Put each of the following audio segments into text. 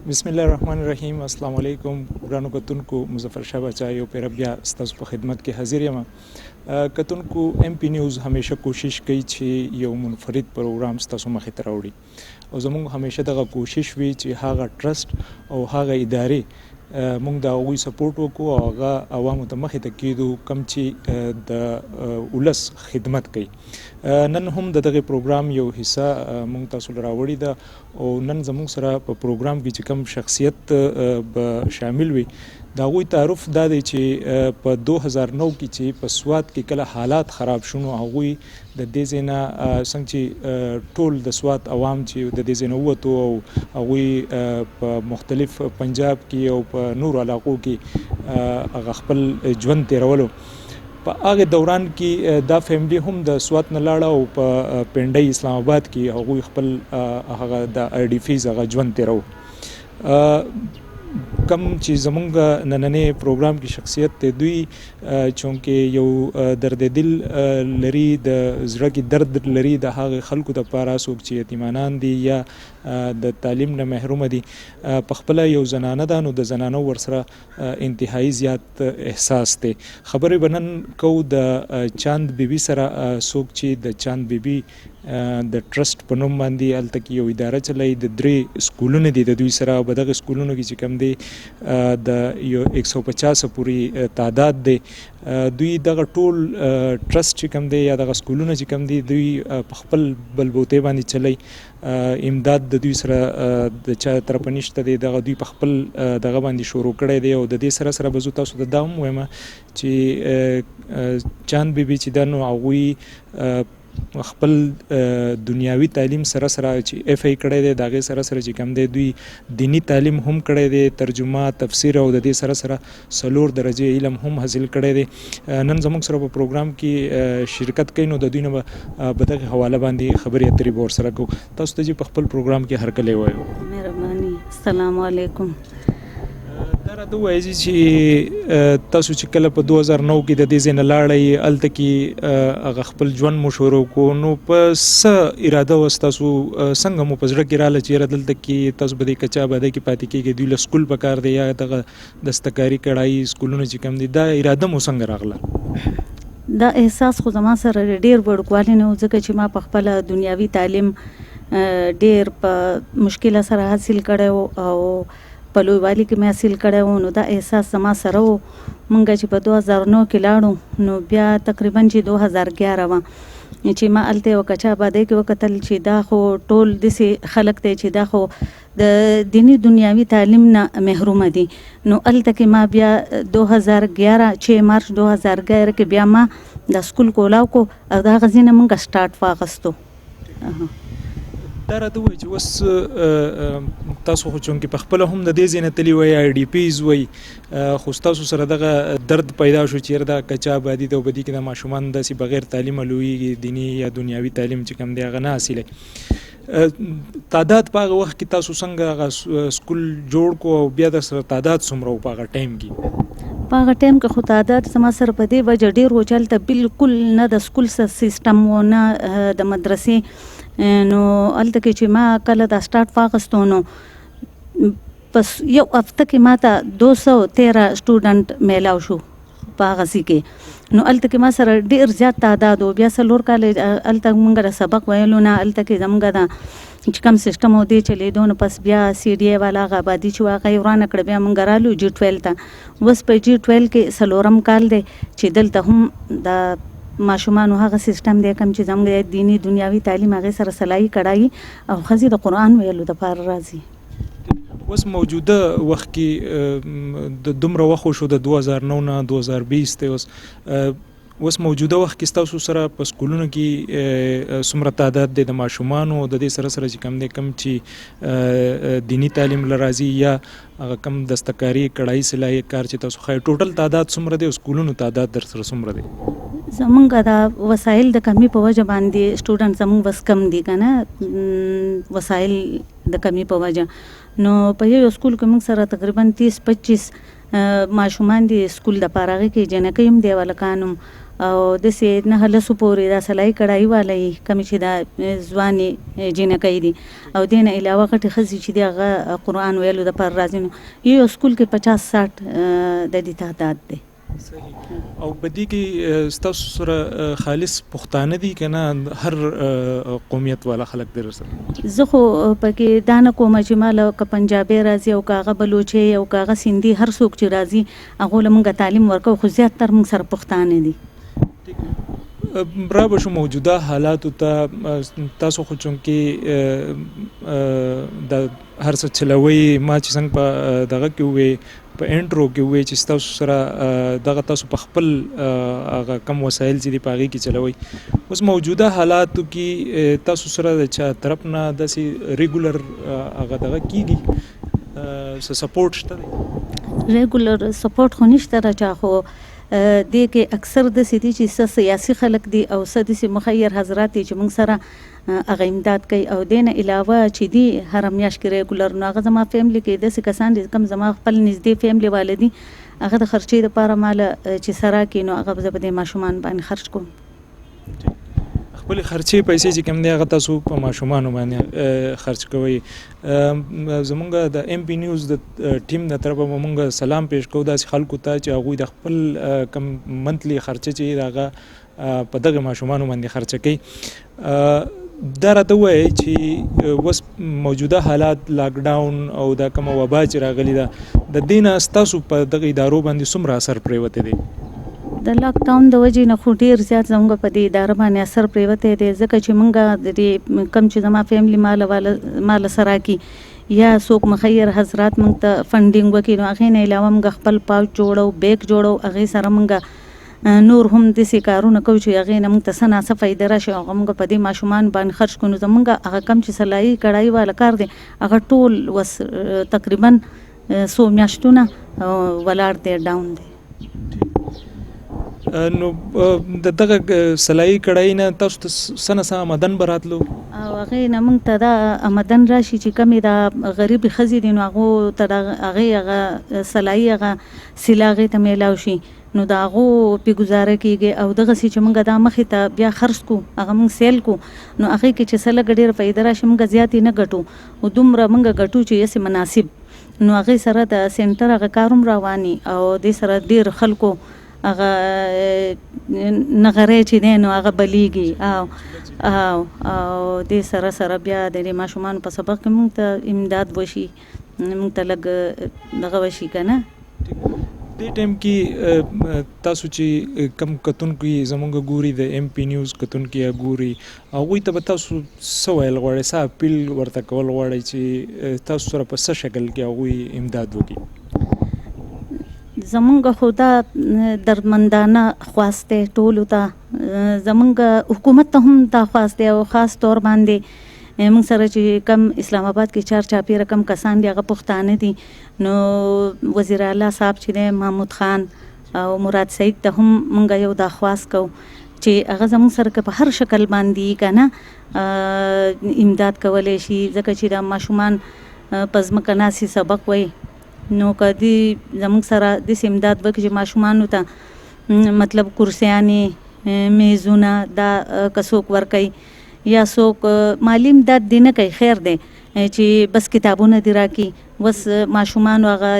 بسم الله الرحمن الرحیم. السلام علیکم ګرانو کتونکو. مظفر شاه بچا یو پیر بیا ستاسو په خدمت کې حاضر یم. کتونکو ایم پی نیوز همیشه کوشش کوي چې یو منفرد پروګرام ستاسو مخې ته راوړي او زموږ همیشه دغه کوشش وي چې هغه ټرست او هغه ادارې موږ د هغوی سپورټ وکړو او هغه عوامو ته مخې ته کېدو کوم چې د ولس خدمت کوي. نن هم د دغه پروګرام یو حصہ موږ تاسو ته راوړې ده او نن زموږ سره په پروګرام کې چې کوم شخصیت به شامل وي د هغوی تعارف دا دی چې په 2009 کې چې په سوات کې کله حالات خراب شونو هغوی د دې ځای نه څنګه چې ټول د سوات عوام چې د دې ځای نه ووتو او هغوی په مختلف پنجاب کې او په نورو علاقو کې هغه خپل ژوند تیرولو. په هغه دوران کې دا فیملی هم د سوات نه لاړه او په پنډۍ اسلام آباد کې هغوی خپل هغه د آی ډي فیز هغه ژوند تیرو. کم چې زمونږ نننې پروګرام کې شخصیت دی دوی چونکې یو درد دل لري د زړه کې درد لري د هغه خلکو لپاره څوک چې یتیمانان دي یا د تعلیم نه محروم دي. په خپل یو زنانه ده نو د زنانو ورسره انتهایی زیات احساس دی. خبرې بنن کو د چاند بیبي سره څوک چې د چاند بیبي د ټرست په نوم باندې هلته کې یو اداره چلوي د 3 سکولونه دي د دوی سره او په دغه سکولونو کې چې کوم دی د یو 150 پورې تعداد دی. دوی دغه ټول ټرست چې کوم دی یا دغه سکولونه چې کوم دي دوی په خپل بلبوتې باندې چلی امداد د دوی سره د چا طرفه نشته دی. دغه دوی په خپل دغه باندې شروع کړی دی او د دې سره سره به زه تاسو ته دا هم وایم چې چاند بیبي چې ده نو هغوی خپل دنیاوي تعلیم سره سره چې اف ای کړی دی د هغې سره سره چې کوم دی دوی دینی تعلیم هم کړی دی، ترجمه تفسیر او د دې سره سره 4 درجې علم هم حاصل کړی دی. نن زموږ سره په پروګرام کې شرکت کوي نو د دوی نه به دغه حواله باندې خبرې اترې به ورسره کوو. تاسو ته چې په خپل پروګرام کې هرکلی وایو. مهرباني. السلام علیکم. دا راته ووایي چې تاسو چې کله په 2009 کې د دې ځای نه لاړئ هلته کې هغه خپل ژوند مو شروع کړو نو په څه اراده وه ستاسو څنګه مو په زړه کې راغله چې یاره دلته کې تاسو به دې کچا ابادۍ کې پاتې کېږئ دوی له سکول پکار دی یا دغه دستکاري کړایي سکولونه چې کوم دي دا اراده مو څنګه راغله؟ دا احساس خو زما سره ډېر وړوکوالی نه و ځکه چې ما په خپله دنیاوي تعلیم ډېر په مشکله سره حاصل کړی او په لویوالي کې مې حاصل کړی و نو دا احساس زما سره و. مونږ چې په 2009 کې لاړو نو بیا تقریبا چې 2011 وه چې ما هلته یوه کچه ابادۍ کې وکتل چې دا خو ټول داسې خلک دی چې دا خو د دیني دنیاوي تعلیم نه محرومه دي. نو هلته کې ما بیا 2011 چې مارچ 2011 کې بیا ما د سکول کولاو کو او د هغه ځای نه مونږ سټارټ واخیستو. دا راته ووایي چې اوس تاسو خو چونکې په خپله هم د دې ځای نه تللي وئ آی ډي پیز وئ خو ستاسو سره دغه درد پیدا شو چې یاره دا کچا ابادي ده او په دې کې د ماشومان داسې بغیر تعلیمه لویږي دیني یا دنیاوي تعلیم چې کوم دی هغه نه حاصلوي. تعداد په هغه وخت کې تاسو څنګه هغه سکول جوړ کو او بیا د سره تعداد څومره و په هغه ټایم کې؟ په هغه ټایم کې خو تعداد زما سره په دې وجه ډېر و چې هلته بالکل نه د سکول سیسټم و نه د مدرسې. نو هلته کې چې ما کله دا سټارټ واخیستو نو پس یو هفته کې ما ته 213 سټوډنټ میلاو شو په هغه ځای کې. نو هلته کې ما سره ډېر زیات تعداد و. بیا 4 کاله هلته مونږ د سبق ویلو نه هلته کې زموږ د چې کوم سیسټم و دی چلېدو نو پس بیا سی ډي ای والا هغه ابادي چې هغه یې ورانه کړه بیا مونږ رالو جي 12 ته. اوس په جي 12 کې 4م کال دی چې دلته هم د ماشومانو هغه سیسټم دی کوم چې زموږ دیني دنیاوي تعلیم هغې سره سلایي کړایي او ښځې د قرآن ویلو دپاره راځي. اوس موجوده وخت کې د دومره وخت شو د 2009 نه 2020 ته اوس موجوده وخت کې ستاسو سره په سکولونو کې څومره تعداد دی د ماشومانو د دې سره سره چې کوم دی کوم چې دیني تعلیم له راځي یا هغه کم دستکاري کړایي سلایي کار چې تاسو ښایي ټوټل تعداد څومره دی او سکولونو تعداد در سره څومره دی؟ زمونږ د وسایل د کمی په وجه باندې سټوډنټ زمونږ بس کم دي که نه وسایل د کمی په وجه. نو په یو سکول کې موږ سره تقریبا 30-25 ماشومان دي سکول دپاره هغې کې جنکۍ هم دی هلکان هم او داسې 9 پورې دا سلای کړای والی کومې چې دا ځوانې جینکۍ دي او دې نه علاوه غټې ښځې چې دي هغه قرآن ویلو دپاره راځي نو یو سکول کې 50-60 د دې تعداد دی. او بدی کې ستاسو سره خالص پښتانه دي که نه هر قومیت والا خلک دی سره؟ زه خو پکې دا نه کومه چې ما له که پنجابی راځي او که هغه بلوچی او که هغه سندي هر څوک چې راځي هغو له موږ تعلیم ورکوو خو زیاتتر موږ سره پښتانه دي. را به شو موجوده حالاتو ته تاسو خو چونکې د هر څه چلوي ما چې څنګه په دغه کې وې په انټرو کې وې چې تاسو سره دغه تاسو په خپل هغه کم وسایل چې دي په هغې کې چلوي. اوس موجوده حالاتو کې تاسو سره د چا طرف نه داسې ریګولر هغه دغه کېږي څه سپورټ شته دی؟ ریګولر سپورټ خو نشته را چا خو دې کې اکثر داسې دي چې څه سیاسي خلک دي او څه داسې مخیر حضرات دي چې موږ سره هغه امداد کوي او دې نه علاوه چې دي هره میاشت کې ریګولر نو هغه زما فیملی کې داسې کسان دي کوم زما خپل نږدې فیملی والا دي هغه د خرچې دپاره ماله چې سره کړي نو هغه زه په دې ماشومان باندې خرچ کوم. خپل خرچې پیسې چې کوم دی هغه تاسو په ماشومانو باندې خرچ کوئ. زمونږ د ایم پی نیوز د ټیم د طرفه به مونږ سلام پیش کوو داسې خلکو ته چې هغوی د خپل کم منتلی خرچه چې هغه په دغه ماشومانو باندې خرچه کوي. دا راته ووایئ چې اوس موجوده حالات لاکډاون او دا کومه وبا چې راغلې ده د دې نه ستاسو په دغه ادارو باندې څومره اثر پرېوتی دی؟ د لاکډاون د وجې نه خو ډېر زیات زموږ په دې اداره باندې اثر پرېوتی دی ځکه چې موږ د دې کوم چې زما فیملی ماله سره کړي یا څوک مخیر حضرات موږ ته فنډینګ وکړي نو هغې نه علاوه موږ خپل پاوچ جوړو بیگ جوړو هغې سره موږ نور هم داسې کارونه کوو چې هغې نه موږ ته څه ناڅه فایده راشي او هغه موږ په دې ماشومان باندې خرچ کړو. نو زموږ هغه کم چې سلایي کړایي والا کار دی هغه ټول وس تقریبا 100 میاشتونه ولاړ دی ډاون دی. نو د دغه سلایي کړایي نه تاسو ته څه نه څه آمدن به راتلو او هغې نه موږ ته دا آمدن راشي چې کمې دا غریبې ښځې دي نو هغو ته هغې هغه سلایي هغه سیله هغې ته میلاو شي نو د هغو پې ګزاره کېږي او دغسې چې موږ دا مخې ته بیا خرڅ کړو هغه موږ سیل کړو نو هغې کې چې څه لږه ډېره فایده راشي موږ زیاتې نه ګټو او دومره موږ ګټو چې یسې مناسب نو هغې سره د سینټر هغه کار هم رواني او دې سره ډېر خلکو هغه نغری چې دی نو هغه بلیږي او دې سره سره بیا د دې ماشومانو په سبق کې موږ ته امداد وشي موږ ته لږ دغه وشي که نه. دې ټایم کې تاسو چې کم کتونکي زمونږ ګوري د ایم پی نیوز کتونکي ګوري هغوی ته به تاسو څه ویل غواړئ څه اپیل ورته کول غواړئ چې تاسو سره په څه شکل کې هغوی امداد وکړي؟ زمونږ خو دا دردمندانه خواست دی ټولو ته زمونږ حکومت ته هم دا خواست دی او خاص طور باندې موږ سره چې کم اسلام آباد کې چار چاپیره کم کسان دي هغه پښتانه دي نو وزیر اعلی صاحب چې دی محمود خان او مراد سعید ته هم موږ یو دا خواست کوو چې هغه زموږ سره که په هر شکل باندې که نه امداد کولی شي ځکه چې دا ماشومان په ځمکه ناسي سبق وایي نو که دې زموږ سره داسې امداد وکړي چې ماشومانو ته مطلب کرسیانې میزونه دا که څوک ورکوي یا څوک مالی امداد دې نه کوي خیر دی چې بس کتابونه دې راکړي وس ماشومانو هغه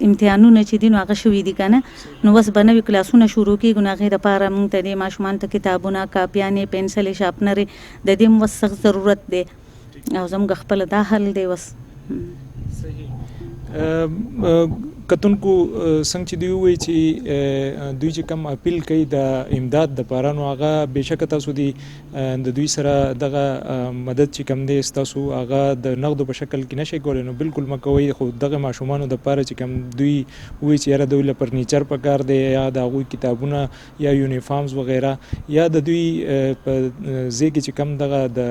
امتحانونه چې دي نو هغه شوي دي که نه نو وس به نوي کلاسونه شروع کېږي نو هغې دپاره موږ ته دې ماشومانو ته کتابونه کاپیانې پنسلې شاپنرې د دې هم وس سخت ضرورت دی او زموږ خپله دا حل دی وس. کتونکو څنګه چې دوی ووایي چې دوی چې کوم اپیل کوي د امداد دپاره نو هغه بېشکه تاسو د دوی سره دغه مدد چې کوم دی ستاسو هغه د نغدو په شکل کې نشئ کولی نو بالکل مه کوئ خو دغه ماشومانو دپاره چې کوم دوی ووایي چې یاره دوی له فرنیچر پکار دی یا د هغوی کتابونه یا یونیفارمز وغیره یا د دوی په ځای کې چې کوم دغه د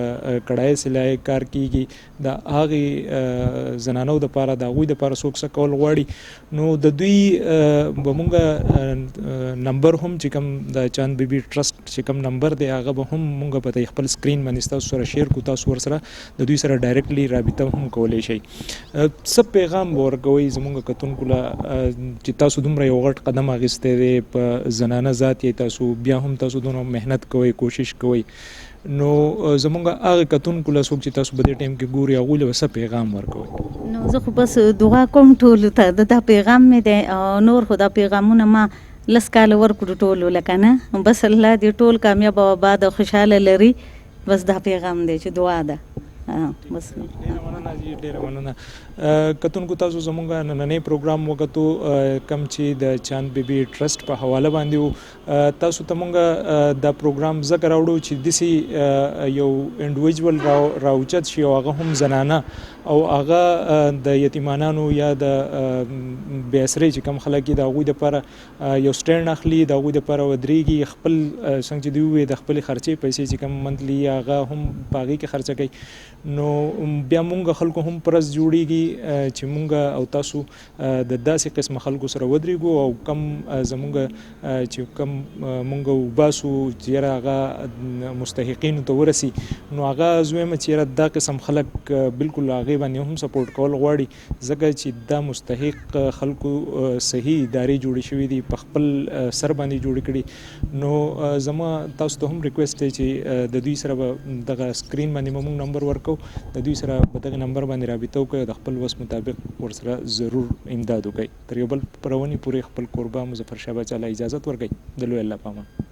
کړایي سلایي کار کیږي د هغې زنانو دپاره د هغوی دپاره څوک څه کول غواړي نو د دوی به مونږ نمبر هم چې کوم د چاند بیبي ټرست چې کوم نمبر دی هغه به هم مونږ په خپل سکرین باندې ستاسو سره شیر کو تاسو ورسره د دوی سره ډایرکټلی رابطه هم کولی شئ څه پیغام به ورکوئ زمونږ کتونکو له چې تاسو دومره یو غټ قدم اخیستی دی په زنانه ذات یې تاسو بیا هم تاسو دونه محنت کوئ کوشش کوئ نو زمونږ هغه کتونکو له څوک چې تاسو په دې ټایم کې ګوري هغوی له به څه پیغام ورکوئ نو زه خو بس دعا کوم ټولو ته دا پیغام مې دی او نور خو دا پیغامونه ما لس کاله ورکړو ټولو لکه نه بس الله دې ټول کامیاب او آباد او خوشحاله لري بس دا پیغام دی چې دعا ده بس ډېره مننه جی ډېره مننه کتونکو تاسو زموږ نننی پروګرام وکتو کم چې د چاند بیبي ټرست په حواله باندې و تاسو ته مونږ دا پروګرام ځکه راوړو چې داسې یو انډیویجول راوچت شي او هغه هم زنانه او هغه د یتیمانانو یا د بې اسرې چې کوم خلک دي د هغوی دپاره یو سټینډ اخلي د هغوی دپاره ودرېږي خپل څنګه چې دوی وویل د خپلې خرچې پیسې چې کوم منتلي هغه هم په هغې کې خرچه کوي نو بیا مونږ خلکو هم پرس جوړیږي چې مونږ او تاسو د داسې قسمه خلکو سره ودرېږو او کم زمونږ چې کم مونږ وباسو چې یاره هغه مستحقینو ته ورسي نو هغه زه وایم چې یاره دا قسم خلک بالکل هغې باندې هم سپورټ کول غواړي ځکه چې دا مستحق خلکو صحیح ادارې جوړې شوي دي په خپل سر باندې جوړې کړي نو زما تاسو ته هم ریکویسټ دی چې د دوی سره به دغه سکرین باندې به مونږ نمبر ورکو د دوی سره په دغه نمبر باندې رابطه وکړئ د خپل وس مطابق ورسره ضرور امداد وکړئ تر یو بل پرونې پورې خپل کوربه مظفر شاه باچا له اجازت ورکړئ د لوی الله په امان